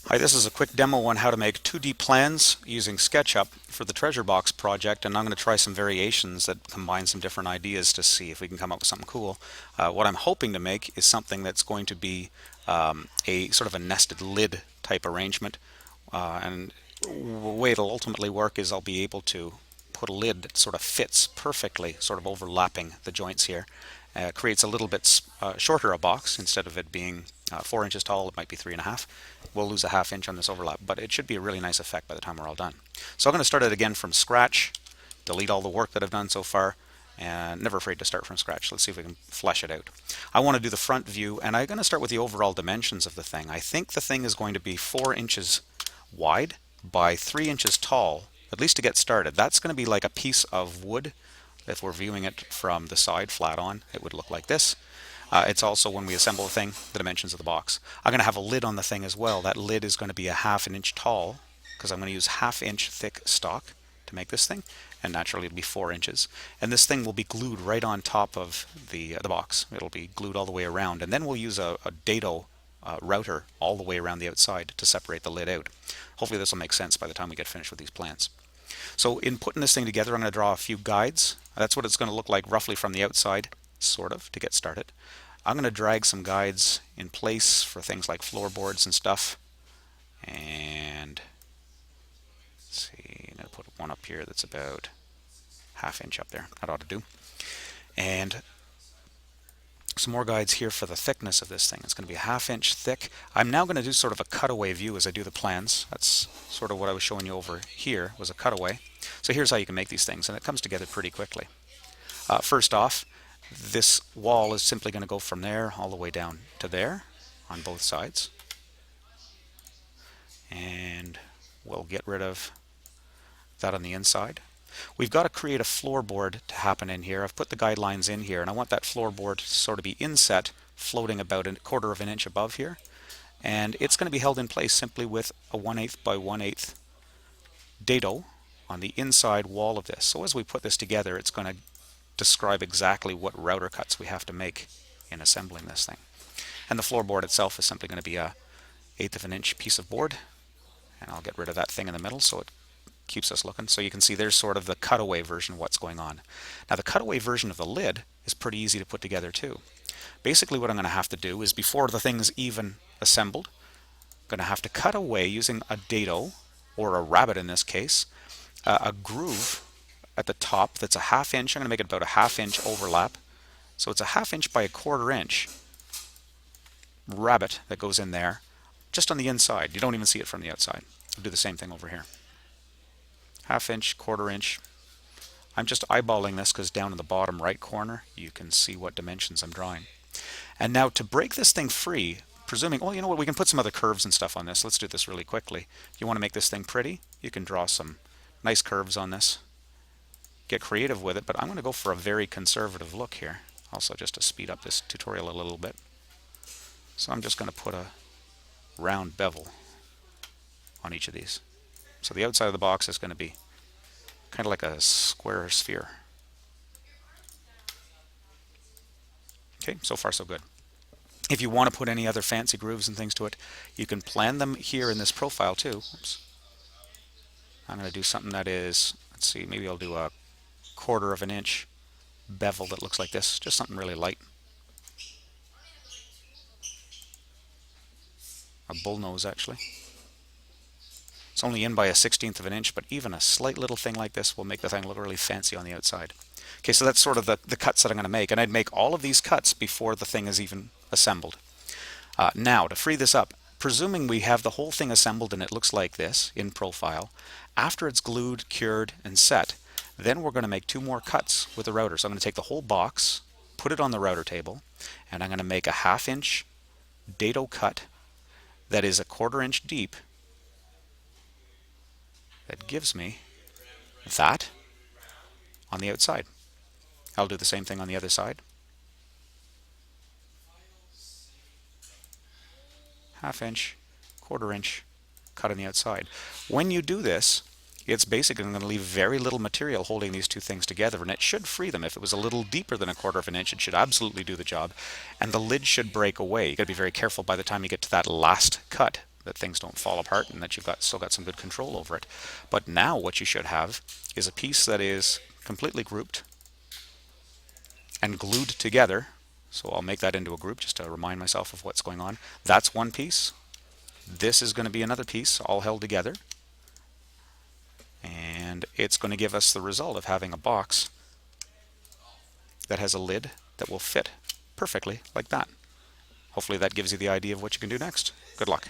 Hi, this is a quick demo on how to make 2D plans using Sketchup for the treasure box project, and I'm going to try some variations that combine some different ideas to see if we can come up with something cool. What I'm hoping to make is something that's going to be a sort of a nested lid type arrangement, and the way it'll ultimately work is I'll be able to put a lid that sort of fits perfectly, sort of overlapping the joints here. Creates a little bit shorter a box. Instead of it being 4 inches tall, it might be 3.5. We'll lose a half inch on this overlap, but it should be a really nice effect by the time we're all done. So I'm going to start it again from scratch, delete all the work that I've done so far, and never afraid to start from scratch. Let's see if we can flesh it out. I want to do the front view, and I'm going to start with the overall dimensions of the thing. I think the thing is going to be 4 inches wide by 3 inches tall, at least to get started. That's going to be like a piece of wood. If we're viewing it from the side flat on, it would look like this. It's also, when we assemble the thing, the dimensions of the box. I'm going to have a lid on the thing as well. That lid is going to be a half an inch tall because I'm going to use half-inch thick stock to make this thing, and naturally it'll be 4 inches. And this thing will be glued right on top of the box. It'll be glued all the way around, and then we'll use a dado router all the way around the outside to separate the lid out. Hopefully this will make sense by the time we get finished with these plans. So in putting this thing together, I'm going to draw a few guides. That's what it's going to look like roughly from the outside, sort of, to get started. I'm going to drag some guides in place for things like floorboards and stuff. And let's see, I'm going to put one up here that's about half inch up there. That ought to do. And some more guides here for the thickness of this thing. It's going to be a half inch thick. I'm now going to do sort of a cutaway view as I do the plans. That's sort of what I was showing you over here, was a cutaway. So here's how you can make these things, and it comes together pretty quickly. First off, this wall is simply going to go from there all the way down to there on both sides. And we'll get rid of that on the inside. We've got to create a floorboard to happen in here. I've put the guidelines in here, and I want that floorboard to sort of be inset, floating about a quarter of an inch above here. And it's going to be held in place simply with a 1/8 by 1/8 dado on the inside wall of this. So as we put this together, it's going to describe exactly what router cuts we have to make in assembling this thing. And the floorboard itself is simply going to be a 1/8 of an inch piece of board, and I'll get rid of that thing in the middle so it keeps us looking. So you can see there's sort of the cutaway version of what's going on. Now the cutaway version of the lid is pretty easy to put together too. Basically what I'm going to have to do is, before the thing's even assembled, I'm going to have to cut away using a dado, or a rabbet in this case, a groove at the top that's a half inch. I'm going to make it about a half inch overlap. So it's a half inch by a quarter inch rabbet that goes in there just on the inside. You don't even see it from the outside. I'll do the same thing over here. Half inch, quarter inch. I'm just eyeballing this because down in the bottom right corner you can see what dimensions I'm drawing. And now to break this thing free, presuming, well, you know what, we can put some other curves and stuff on this. Let's do this really quickly. If you want to make this thing pretty, you can draw some nice curves on this. Get creative with it, but I'm going to go for a very conservative look here. Also, just to speed up this tutorial a little bit. So I'm just going to put a round bevel on each of these. So the outside of the box is going to be kind of like a square sphere. Okay, so far so good. If you want to put any other fancy grooves and things to it, you can plan them here in this profile too. Oops. I'm going to do something that is, let's see, maybe I'll do a quarter of an inch bevel that looks like this, just something really light. A bullnose actually. It's only in by a 1/16 of an inch, but even a slight little thing like this will make the thing look really fancy on the outside. Okay, so that's sort of the cuts that I'm going to make, and I'd make all of these cuts before the thing is even assembled. Now, to free this up, presuming we have the whole thing assembled and it looks like this in profile, after it's glued, cured, and set, then we're going to make 2 more cuts with the router. So I'm going to take the whole box, put it on the router table, and I'm going to make a half inch dado cut that is a quarter inch deep. That gives me that on the outside. I'll do the same thing on the other side. Half inch, quarter inch cut on the outside. When you do this, it's basically going to leave very little material holding these two things together, and it should free them. If it was a little deeper than a quarter of an inch, it should absolutely do the job, and the lid should break away. You got to be very careful by the time you get to that last cut, that things don't fall apart and that you've still got some good control over it. But now what you should have is a piece that is completely grouped and glued together. So I'll make that into a group just to remind myself of what's going on. That's one piece. This is going to be another piece all held together. And it's going to give us the result of having a box that has a lid that will fit perfectly like that. Hopefully that gives you the idea of what you can do next. Good luck.